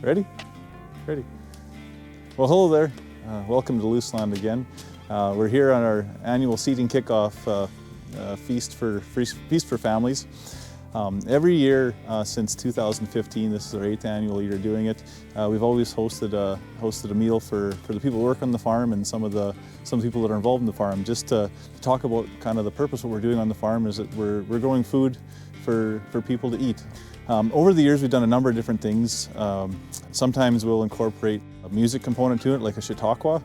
Ready? Ready. Well, hello there. Welcome to Looseland again. We're here on our annual seating kickoff feast for families. Every year since 2015, this is our 8th annual year doing it. We've always hosted a meal for the people who work on the farm and some people that are involved in the farm, just to talk about kind of the purpose of what we're doing on the farm is that we're growing food for people to eat. Over the years, we've done a number of different things. Sometimes we'll incorporate a music component to it, like a chautauqua,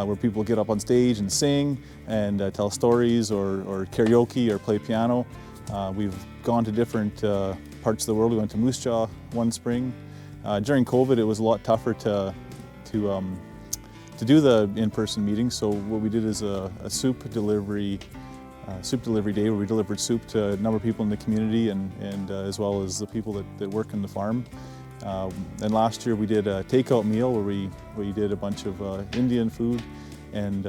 where people get up on stage and sing and tell stories or karaoke or play piano. We've gone to different parts of the world. We went to Moose Jaw one spring. During COVID, it was a lot tougher to do the in-person meetings. So what we did is a soup delivery day where we delivered soup to a number of people in the community and as well as the people that work in the farm. And last year we did a takeout meal where we did a bunch of Indian food and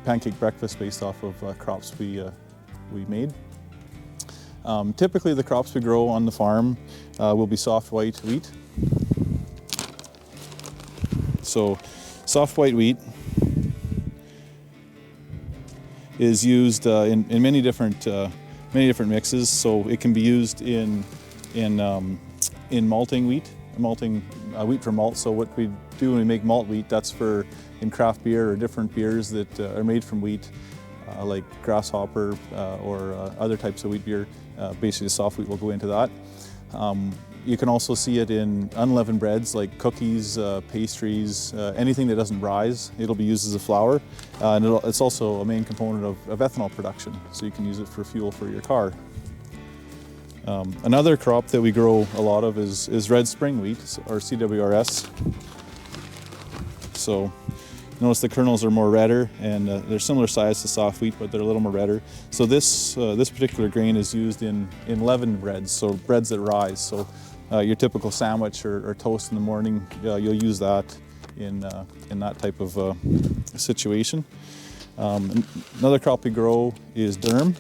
pancake breakfast based off of crops we made. Typically the crops we grow on the farm will be soft white wheat. So soft white wheat is used in many different mixes. So it can be used in malting wheat, wheat for malt. So what we do when we make malt wheat, that's for in craft beer or different beers that are made from wheat, like Grasshopper or other types of wheat beer. Basically, the soft wheat will go into that. You can also see it in unleavened breads like cookies, pastries, anything that doesn't rise. It'll be used as a flour. And it's also a main component of ethanol production, so you can use it for fuel for your car. Another crop that we grow a lot of is red spring wheat, or CWRS. So notice the kernels are more redder, and they're similar size to soft wheat, but they're a little more redder. So this particular grain is used in leavened breads, so breads that rise. So your typical sandwich or toast in the morning, you'll use that in that type of situation. Another crop we grow is durum.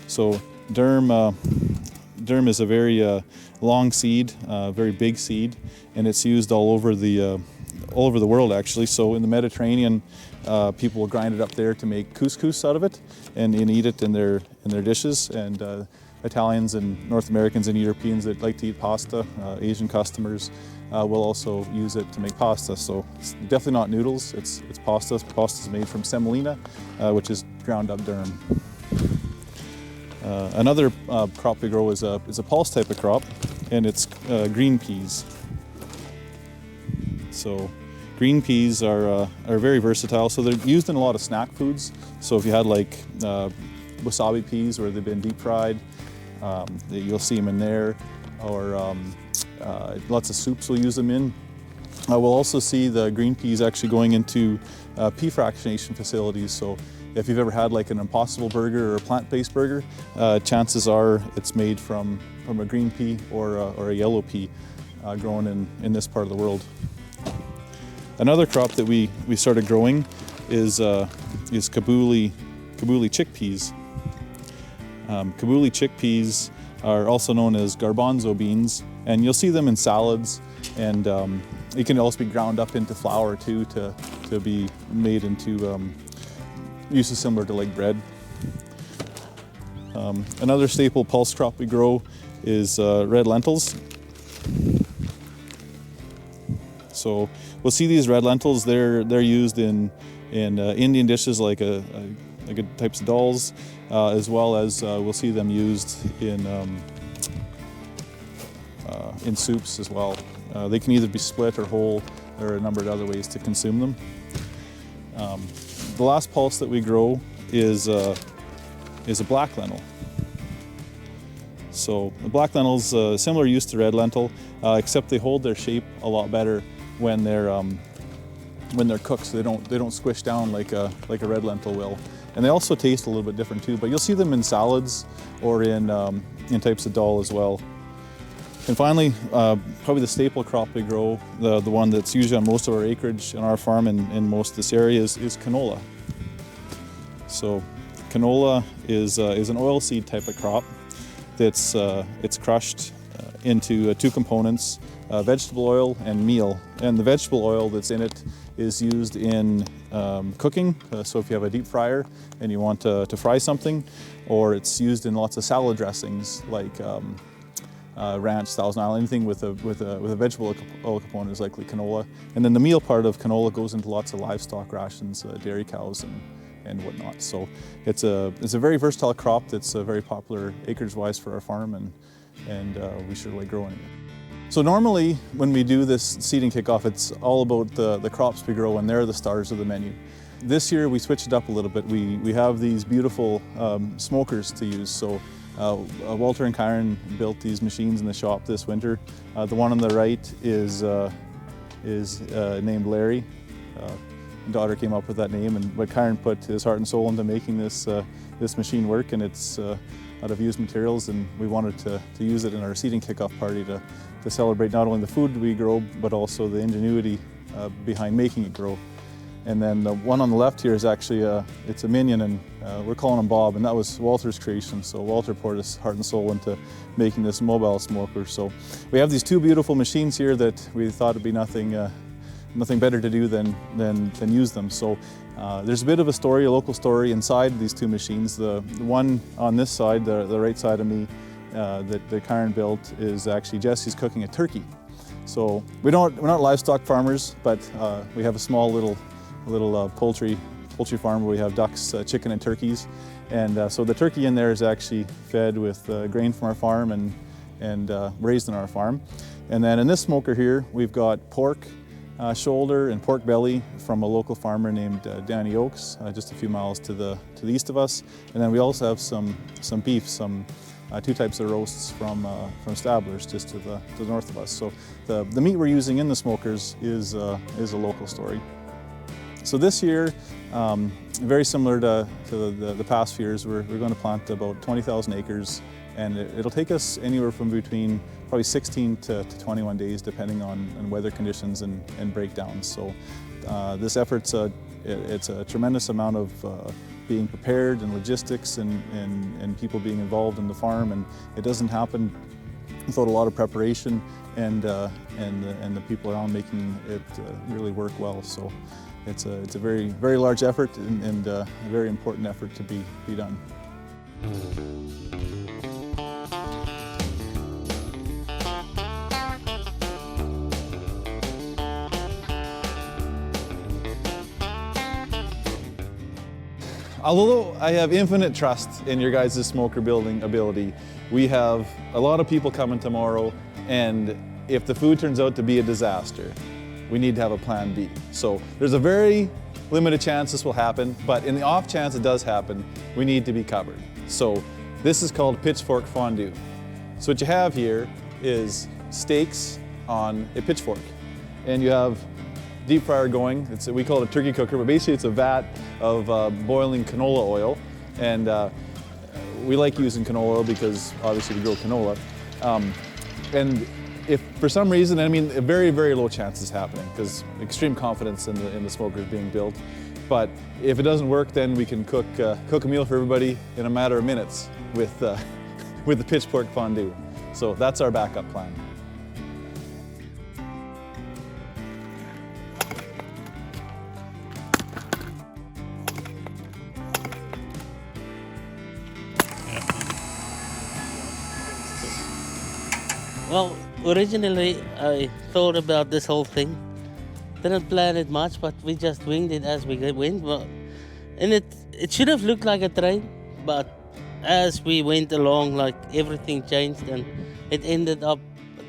So durum is a very long seed, very big seed, and it's used all over the world actually. So in the Mediterranean, people will grind it up there to make couscous out of it and eat it in their dishes. And Italians and North Americans and Europeans that like to eat pasta, Asian customers will also use it to make pasta. So it's definitely not noodles, it's pasta. Pasta is made from semolina, which is ground up durum. Another crop we grow is a pulse type of crop, and it's green peas. So green peas are very versatile. So they're used in a lot of snack foods. So if you had like wasabi peas where they've been deep fried, you'll see them in there, or lots of soups will use them in. We'll also see the green peas actually going into pea fractionation facilities. So if you've ever had like an Impossible burger or a plant-based burger, chances are it's made from a green pea or a yellow pea grown in this part of the world. Another crop that we started growing is Kabuli chickpeas. Kabuli chickpeas are also known as garbanzo beans, and you'll see them in salads, and it can also be ground up into flour too to be made into uses similar to like bread. Another staple pulse crop we grow is red lentils. So we'll see these red lentils. They're used in Indian dishes like types of dals, as well as we'll see them used in soups as well. They can either be split or whole. There are a number of other ways to consume them. The last pulse that we grow is a black lentil. So the black lentil's similar use to red lentil, except they hold their shape a lot better when they're cooked, so they don't squish down like a red lentil will. And they also taste a little bit different too, but you'll see them in salads or in types of dal as well. And finally, probably the staple crop we grow, the one that's usually on most of our acreage in our farm and in most of this area is canola. So canola is an oilseed type of crop that's it's crushed into two components, vegetable oil and meal. And the vegetable oil that's in it is used in cooking, so if you have a deep fryer and you want to fry something, or it's used in lots of salad dressings like ranch, Thousand Island, anything with a vegetable oil component is likely canola. And then the meal part of canola goes into lots of livestock rations, dairy cows and whatnot. So it's a very versatile crop that's very popular acreage-wise for our farm, and we sure like growing it. So normally when we do this seeding kickoff, it's all about the crops we grow, and they're the stars of the menu. This year we switched it up a little bit. We have these beautiful smokers to use. So Walter and Kyron built these machines in the shop this winter. The one on the right is named Larry. Daughter came up with that name, but Kyron put his heart and soul into making this machine work, and it's out of used materials, and we wanted to use it in our seeding kickoff party to celebrate not only the food we grow, but also the ingenuity behind making it grow. And then the one on the left here is actually it's a minion, and we're calling him Bob, and that was Walter's creation. So Walter poured his heart and soul into making this mobile smoker. So we have these two beautiful machines here that we thought it'd be nothing better to do than use them. So there's a bit of a story, a local story inside these two machines. The one on this side, the right side of me, that Kyron built, is actually Jesse's cooking a turkey. So we're not livestock farmers, but we have a small little poultry farm where we have ducks, chicken, and turkeys. And so the turkey in there is actually fed with grain from our farm and raised on our farm. And then in this smoker here, we've got pork shoulder and pork belly from a local farmer named Danny Oakes, just a few miles to the east of us. And then we also have some beef, two types of roasts from Stabler's just to the north of us. So the meat we're using in the smokers is a local story. So this year, very similar to the past few years, we're going to plant about 20,000 acres, and it'll take us anywhere from between probably 16 to 21 days, depending on weather conditions and breakdowns. So this effort's it's a tremendous amount of being prepared and logistics and people being involved in the farm, and it doesn't happen without a lot of preparation and the people around making it really work well. So it's a very, very large effort and a very important effort to be done. Although I have infinite trust in your guys' smoker building ability, we have a lot of people coming tomorrow, and if the food turns out to be a disaster, we need to have a plan B. So there's a very limited chance this will happen, but in the off chance it does happen, we need to be covered. So this is called Pitchfork Fondue. So what you have here is steaks on a pitchfork, and you have deep fryer going. We call it a turkey cooker, but basically it's a vat of boiling canola oil, and we like using canola oil because obviously we grow canola. And if for some reason, I mean, a very, very low chance is happening because extreme confidence in the smokers being built. But if it doesn't work, then we can cook a meal for everybody in a matter of minutes with the pitchfork fondue. So that's our backup plan. Well, originally I thought about this whole thing. Didn't plan it much, but we just winged it as we went. And it should have looked like a train, but as we went along, like everything changed and it ended up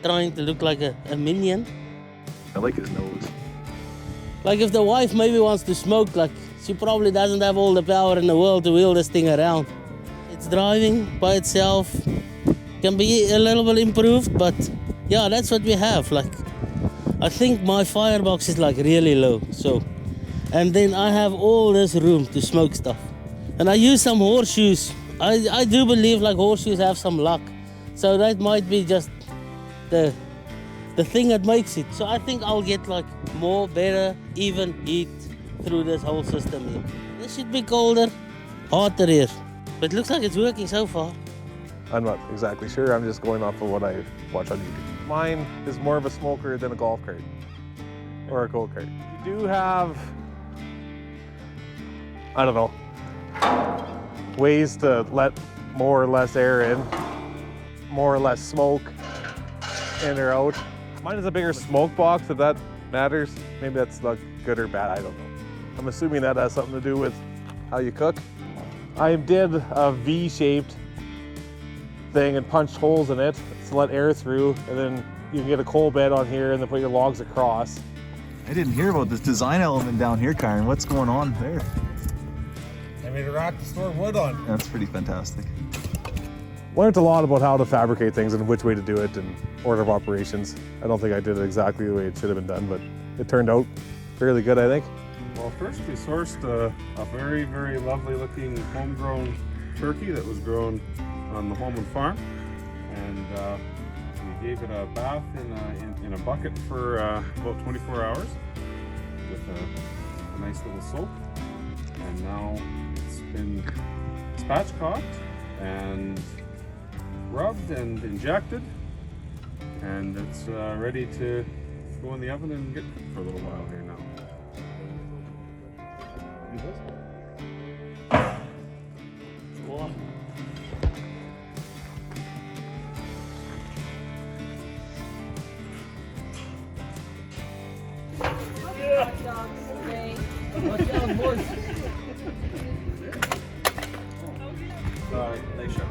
trying to look like a minion. I like his nose. Like if the wife maybe wants to smoke, like she probably doesn't have all the power in the world to wheel this thing around. It's driving by itself. Can be a little bit improved, but yeah, that's what we have. Like, I think my firebox is like really low, so, and then I have all this room to smoke stuff. And I use some horseshoes. I do believe like horseshoes have some luck, so that might be just the thing that makes it. So I think I'll get like more, better, even heat through this whole system here. This should be colder, hotter here, but it looks like it's working so far. I'm not exactly sure. I'm just going off of what I watch on YouTube. Mine is more of a smoker than a golf cart or a goat cart. You do have, I don't know, ways to let more or less air in, more or less smoke in or out. Mine is a bigger smoke box, if that matters. Maybe that's not good or bad, I don't know. I'm assuming that has something to do with how you cook. I did a V-shaped thing and punched holes in it to let air through, and then you can get a coal bed on here and then put your logs across. I didn't hear about this design element down here, Kyron. What's going on there? I made a rack to store wood on. That's pretty fantastic. Learned a lot about how to fabricate things and which way to do it and order of operations. I don't think I did it exactly the way it should have been done, but it turned out fairly good, I think. Well, first we sourced a very, very lovely looking homegrown turkey that was grown on the home and farm, and we gave it a bath in a bucket for about 24 hours with a nice little soap, and now it's been spatchcocked and rubbed and injected, and it's ready to go in the oven and get cooked for a little while here now. Nice shot.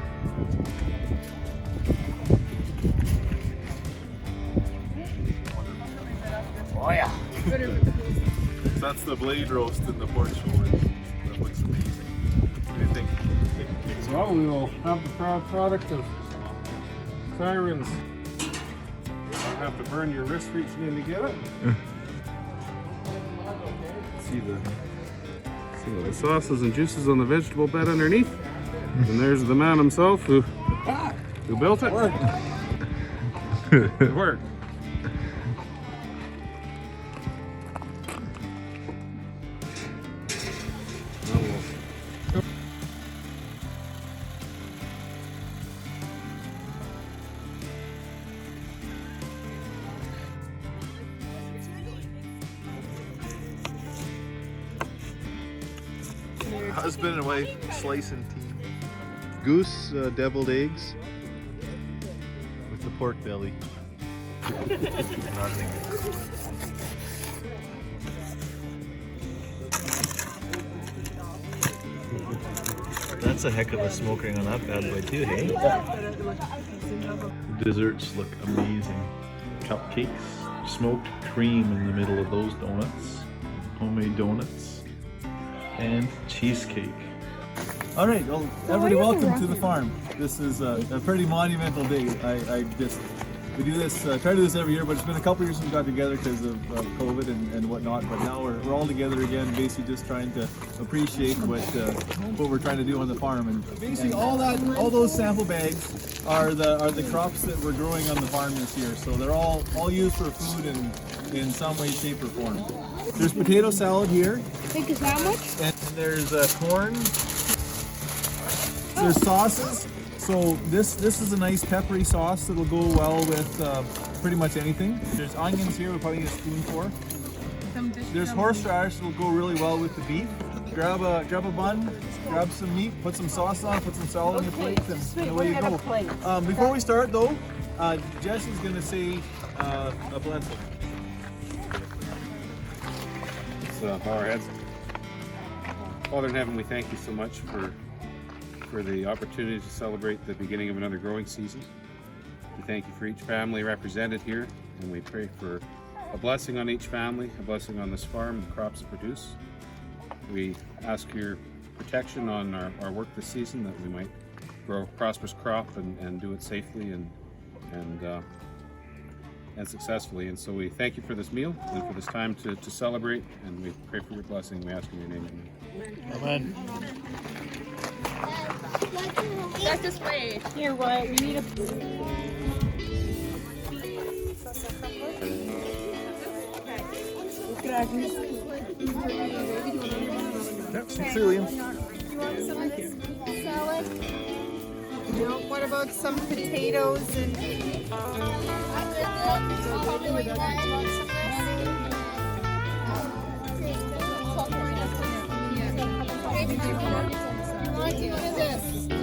Oh yeah. That's the blade roast in the pork shoulder. That looks amazing. What do you think? Well, we will have the proud product of Kyron's. You don't have to burn your wrist reaching in to get it. See the sauces and juices on the vegetable bed underneath. And there's the man himself who built it. It worked. Husband and wife slicing team. Goose deviled eggs with the pork belly. That's a heck of a smokering on that bad boy too, hey? The desserts look amazing. Cupcakes, smoked cream in the middle of those donuts, homemade donuts, and cheesecake. All right, well, everybody, welcome to the farm. This is a pretty monumental day. We do this, try to do this every year, but it's been a couple years since we got together because of COVID and whatnot. But now we're all together again, basically just trying to appreciate what we're trying to do on the farm. And basically, all those sample bags are the crops that we're growing on the farm this year. So they're all used for food in some way, shape, or form. There's potato salad here. Think is that much? And there's corn. There's sauces. So this is a nice peppery sauce that'll go well with pretty much anything. There's onions here, we'll probably need a spoon for. There's horseradish that'll go really well with the beef. Grab a bun, grab some meat, put some sauce on, put some salad on your plate, and away you go. Before we start though, Jesse's gonna say a blessing. Let's bow our heads. Father in heaven, we thank you so much for the opportunity to celebrate the beginning of another growing season. We thank you for each family represented here, and we pray for a blessing on each family, a blessing on this farm and the crops it produce. We ask your protection on our work this season, that we might grow a prosperous crop and do it safely and successfully. And so we thank you for this meal and for this time to celebrate, and we pray for your blessing. We ask in your name. Amen. That's this way. Here, what? We need a. Yep, Sicilian. You want some salad? No. What about some potatoes and Maybe do you want this?